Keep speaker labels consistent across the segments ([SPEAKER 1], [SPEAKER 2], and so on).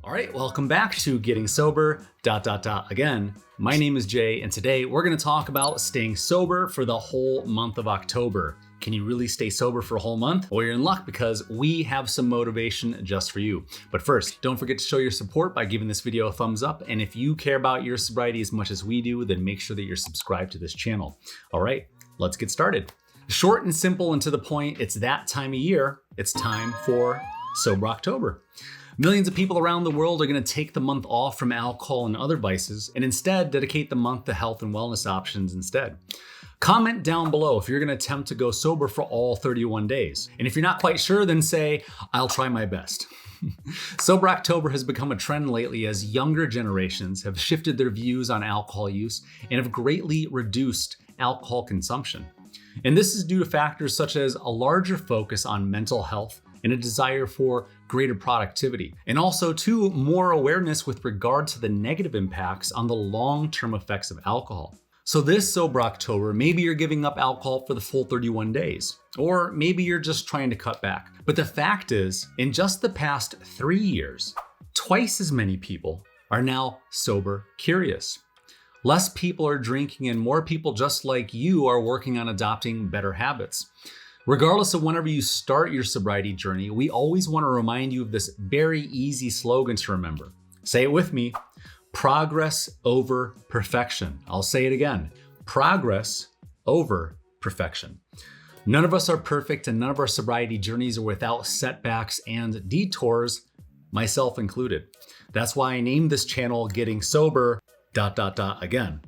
[SPEAKER 1] All right, welcome back to Getting Sober, again. My name is Jay, and today we're gonna talk about staying sober for the whole month of October. Can you really stay sober for a whole month? Well, you're in luck because we have some motivation just for you. But first, don't forget to show your support by giving this video a thumbs up. And if you care about your sobriety as much as we do, then make sure that you're subscribed to this channel. All right, let's get started. Short and simple and to the point, it's that time of year. It's time for Sober October. Millions of people around the world are going to take the month off from alcohol and other vices and instead dedicate the month to health and wellness options instead. Comment down below if you're going to attempt to go sober for all 31 days. And if you're not quite sure, then say, I'll try my best. Sober October has become a trend lately as younger generations have shifted their views on alcohol use and have greatly reduced alcohol consumption. And this is due to factors such as a larger focus on mental health and a desire for greater productivity, and also too, more awareness with regard to the negative impacts on the long-term effects of alcohol. So this Sober October, maybe you're giving up alcohol for the full 31 days, or maybe you're just trying to cut back. But the fact is, in just the past 3 years, twice as many people are now sober curious. Less people are drinking and more people just like you are working on adopting better habits. Regardless of whenever you start your sobriety journey, we always want to remind you of this very easy slogan to remember. Say it with me, progress over perfection. I'll say it again, progress over perfection. None of us are perfect and none of our sobriety journeys are without setbacks and detours, myself included. That's why I named this channel Getting Sober, again.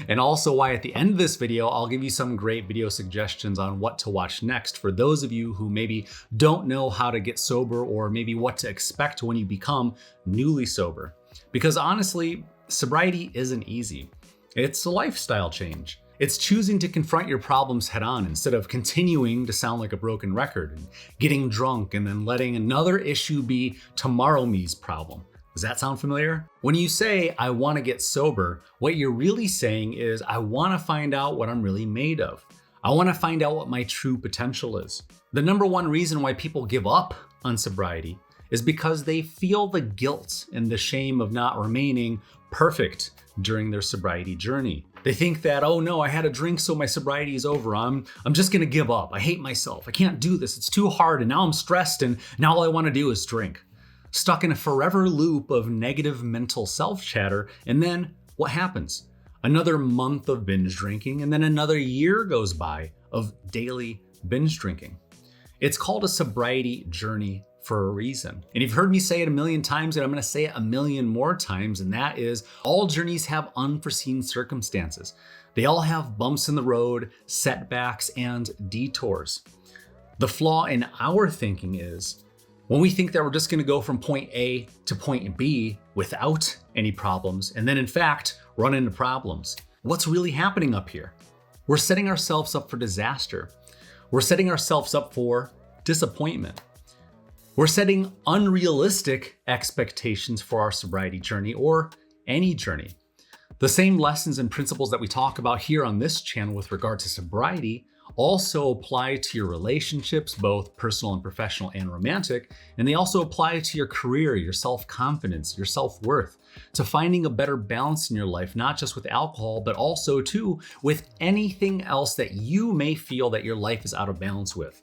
[SPEAKER 1] And also why at the end of this video, I'll give you some great video suggestions on what to watch next for those of you who maybe don't know how to get sober or maybe what to expect when you become newly sober. Because honestly, sobriety isn't easy. It's a lifestyle change. It's choosing to confront your problems head on instead of continuing to sound like a broken record and getting drunk and then letting another issue be tomorrow me's problem. Does that sound familiar? When you say, I want to get sober, what you're really saying is, I want to find out what I'm really made of. I want to find out what my true potential is. The number one reason why people give up on sobriety is because they feel the guilt and the shame of not remaining perfect during their sobriety journey. They think that, oh no, I had a drink, so my sobriety is over. I'm just going to give up. I hate myself. I can't do this. It's too hard. And now I'm stressed. And now all I want to do is drink. Stuck in a forever loop of negative mental self-chatter, and then what happens? Another month of binge drinking, and then another year goes by of daily binge drinking. It's called a sobriety journey for a reason. And you've heard me say it a million times, and I'm gonna say it a million more times, and that is, all journeys have unforeseen circumstances. They all have bumps in the road, setbacks, and detours. The flaw in our thinking is, when we think that we're just going to go from point A to point B without any problems, and then in fact, run into problems. What's really happening up here? We're setting ourselves up for disaster. We're setting ourselves up for disappointment. We're setting unrealistic expectations for our sobriety journey or any journey. The same lessons and principles that we talk about here on this channel with regard to sobriety also apply to your relationships, both personal and professional and romantic, and they also apply to your career, your self-confidence, your self-worth, to finding a better balance in your life, not just with alcohol, but also too with anything else that you may feel that your life is out of balance with.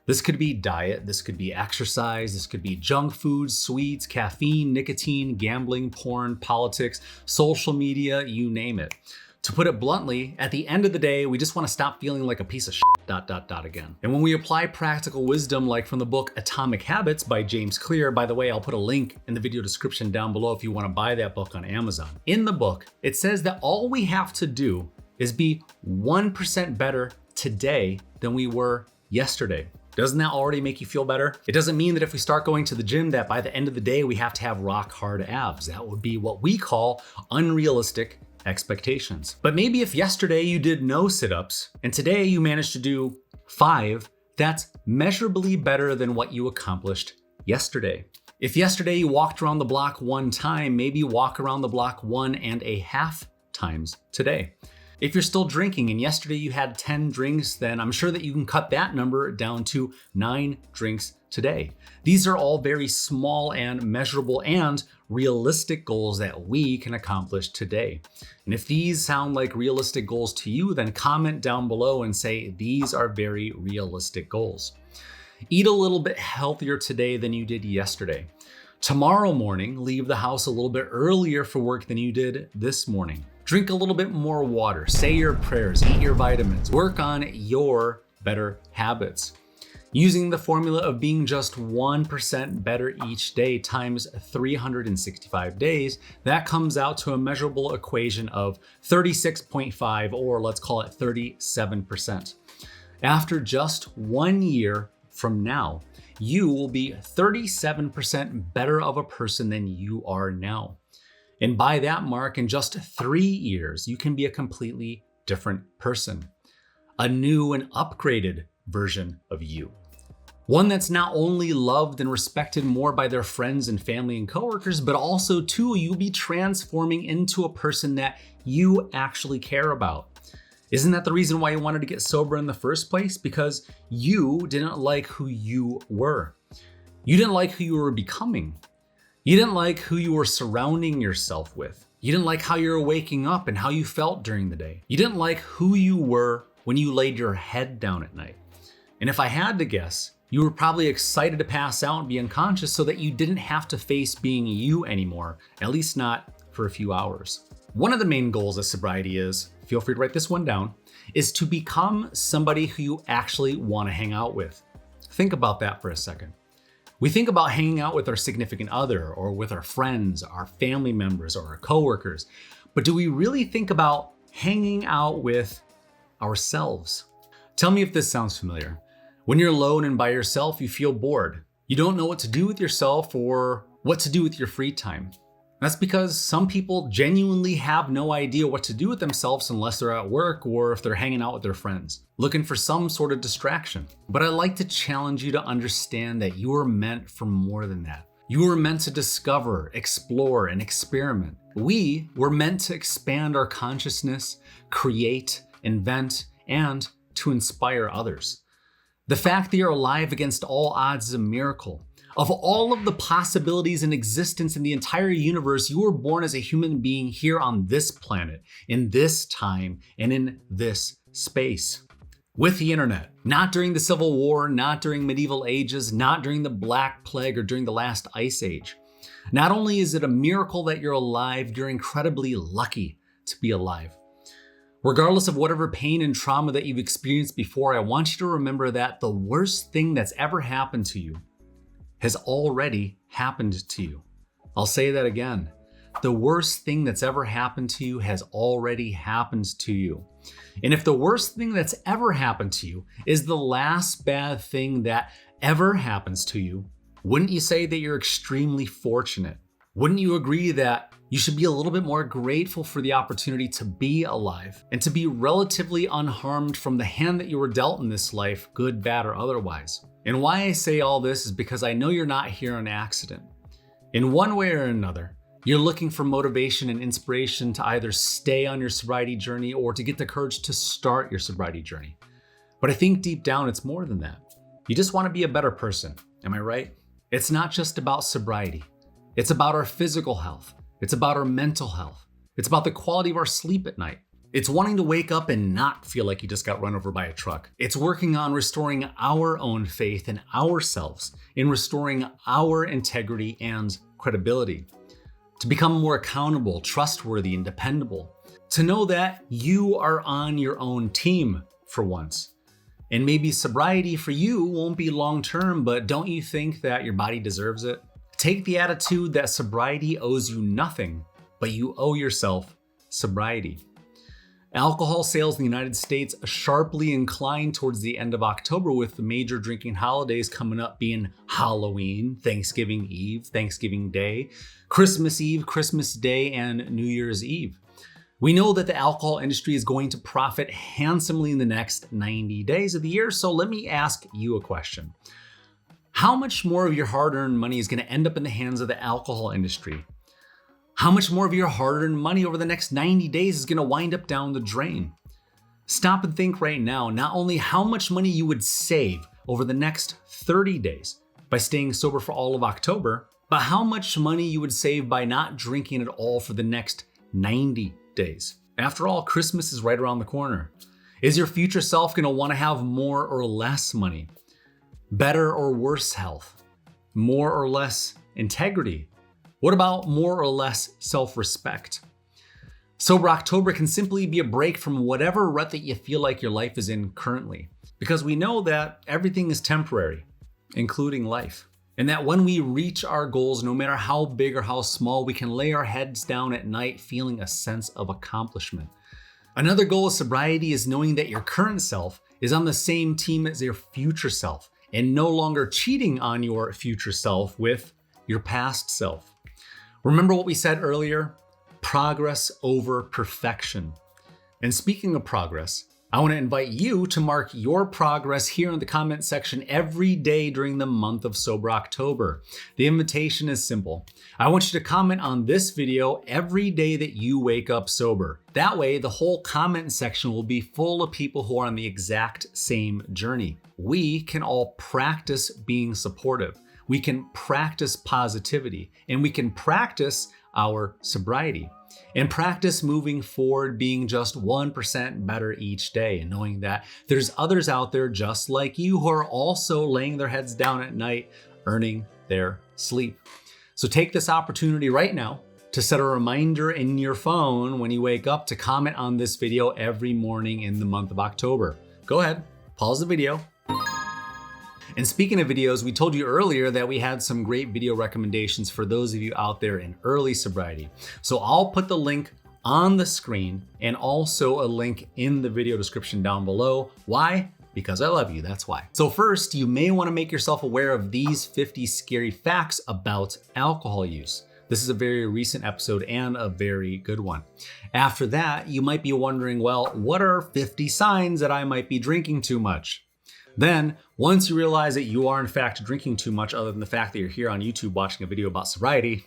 [SPEAKER 1] This could be diet, this could be exercise, this could be junk food, sweets, caffeine, nicotine, gambling, porn, politics, social media, you name it. To put it bluntly, at the end of the day, we just want to stop feeling like a piece of shit, again. And when we apply practical wisdom, like from the book Atomic Habits by James Clear, by the way, I'll put a link in the video description down below if you want to buy that book on Amazon. In the book, it says that all we have to do is be 1% better today than we were yesterday. Doesn't that already make you feel better? It doesn't mean that if we start going to the gym that by the end of the day, we have to have rock hard abs. That would be what we call unrealistic expectations. But maybe if yesterday you did no sit-ups and today you managed to do 5, that's measurably better than what you accomplished yesterday. If yesterday you walked around the block 1 time, maybe walk around the block 1.5 times today. If you're still drinking and yesterday you had 10 drinks, then I'm sure that you can cut that number down to 9 drinks today. These are all very small and measurable and realistic goals that we can accomplish today. And if these sound like realistic goals to you, then comment down below and say, these are very realistic goals. Eat a little bit healthier today than you did yesterday. Tomorrow morning, leave the house a little bit earlier for work than you did this morning. Drink a little bit more water, say your prayers, eat your vitamins, work on your better habits. Using the formula of being just 1% better each day times 365 days, that comes out to a measurable equation of 36.5, or let's call it 37%. After just 1 year from now, you will be 37% better of a person than you are now. And by that mark, in just 3 years, you can be a completely different person. A new and upgraded version of you. One that's not only loved and respected more by their friends and family and coworkers, but also too, you'll be transforming into a person that you actually care about. Isn't that the reason why you wanted to get sober in the first place? Because you didn't like who you were. You didn't like who you were becoming. You didn't like who you were surrounding yourself with. You didn't like how you were waking up and how you felt during the day. You didn't like who you were when you laid your head down at night. And if I had to guess, you were probably excited to pass out and be unconscious so that you didn't have to face being you anymore, at least not for a few hours. One of the main goals of sobriety is, feel free to write this one down, is to become somebody who you actually want to hang out with. Think about that for a second. We think about hanging out with our significant other or with our friends, our family members, or our coworkers, but do we really think about hanging out with ourselves? Tell me if this sounds familiar. When you're alone and by yourself, you feel bored. You don't know what to do with yourself or what to do with your free time. That's because some people genuinely have no idea what to do with themselves unless they're at work or if they're hanging out with their friends, looking for some sort of distraction. But I'd like to challenge you to understand that you are meant for more than that. You were meant to discover, explore, and experiment. We were meant to expand our consciousness, create, invent, and to inspire others. The fact that you're alive against all odds is a miracle. Of all of the possibilities in existence in the entire universe, you were born as a human being here on this planet, in this time, and in this space. With the internet, not during the Civil War, not during medieval ages, not during the Black Plague or during the last ice age. Not only is it a miracle that you're alive, you're incredibly lucky to be alive. Regardless of whatever pain and trauma that you've experienced before, I want you to remember that the worst thing that's ever happened to you has already happened to you. I'll say that again. The worst thing that's ever happened to you has already happened to you. And if the worst thing that's ever happened to you is the last bad thing that ever happens to you, wouldn't you say that you're extremely fortunate? Wouldn't you agree that you should be a little bit more grateful for the opportunity to be alive and to be relatively unharmed from the hand that you were dealt in this life, good, bad, or otherwise? And why I say all this is because I know you're not here on accident. In one way or another, you're looking for motivation and inspiration to either stay on your sobriety journey or to get the courage to start your sobriety journey. But I think deep down, it's more than that. You just want to be a better person. Am I right? It's not just about sobriety. It's about our physical health. It's about our mental health. It's about the quality of our sleep at night. It's wanting to wake up and not feel like you just got run over by a truck. It's working on restoring our own faith in ourselves, in restoring our integrity and credibility. To become more accountable, trustworthy, and dependable. To know that you are on your own team for once. And maybe sobriety for you won't be long-term, but don't you think that your body deserves it? Take the attitude that sobriety owes you nothing, but you owe yourself sobriety. Alcohol sales in the United States sharply inclined towards the end of October, with the major drinking holidays coming up being Halloween, Thanksgiving Eve, Thanksgiving Day, Christmas Eve, Christmas Day, and New Year's Eve. We know that the alcohol industry is going to profit handsomely in the next 90 days of the year, so let me ask you a question. How much more of your hard-earned money is going to end up in the hands of the alcohol industry? How much more of your hard-earned money over the next 90 days is going to wind up down the drain? Stop and think right now, not only how much money you would save over the next 30 days by staying sober for all of October, but how much money you would save by not drinking at all for the next 90 days. After all, Christmas is right around the corner. Is your future self going to want to have more or less money? Better or worse health? More or less integrity? What about more or less self-respect? Sober October can simply be a break from whatever rut that you feel like your life is in currently, because we know that everything is temporary, including life. And that when we reach our goals, no matter how big or how small, we can lay our heads down at night feeling a sense of accomplishment. Another goal of sobriety is knowing that your current self is on the same team as your future self and no longer cheating on your future self with your past self. Remember what we said earlier? Progress over perfection. And speaking of progress, I want to invite you to mark your progress here in the comment section every day during the month of Sober October. The invitation is simple. I want you to comment on this video every day that you wake up sober. That way, the whole comment section will be full of people who are on the exact same journey. We can all practice being supportive. We can practice positivity, and we can practice our sobriety. And practice moving forward, being just 1% better each day, and knowing that there's others out there just like you who are also laying their heads down at night, earning their sleep. So take this opportunity right now to set a reminder in your phone when you wake up to comment on this video every morning in the month of October. Go ahead, pause the video. And speaking of videos, we told you earlier that we had some great video recommendations for those of you out there in early sobriety. So I'll put the link on the screen and also a link in the video description down below. Why? Because I love you, that's why. So first, you may want to make yourself aware of these 50 scary facts about alcohol use. This is a very recent episode and a very good one. After that, you might be wondering, well, what are 50 signs that I might be drinking too much? Then, once you realize that you are in fact drinking too much, other than the fact that you're here on YouTube watching a video about sobriety,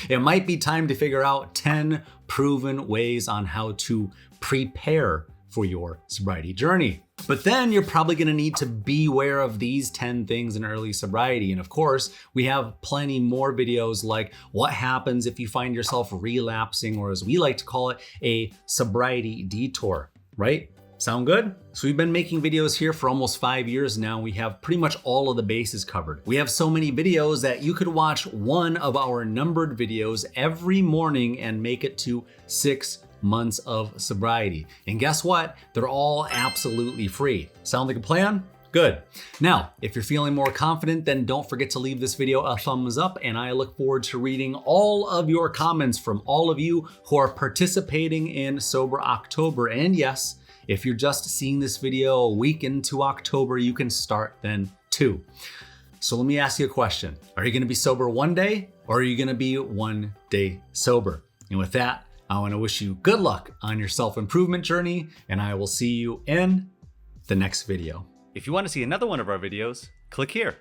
[SPEAKER 1] it might be time to figure out 10 proven ways on how to prepare for your sobriety journey. But then you're probably gonna need to beware of these 10 things in early sobriety. And of course, we have plenty more videos like what happens if you find yourself relapsing, or as we like to call it, a sobriety detour, right? Sound good? So we've been making videos here for almost 5 years now. We have pretty much all of the bases covered. We have so many videos that you could watch one of our numbered videos every morning and make it to 6 months of sobriety. And guess what? They're all absolutely free. Sound like a plan? Good. Now, if you're feeling more confident, then don't forget to leave this video a thumbs up, and I look forward to reading all of your comments from all of you who are participating in Sober October. And yes, if you're just seeing this video a week into October, you can start then too. So let me ask you a question. Are you gonna be sober one day, or are you gonna be one day sober? And with that, I wanna wish you good luck on your self-improvement journey, and I will see you in the next video. If you wanna see another one of our videos, click here.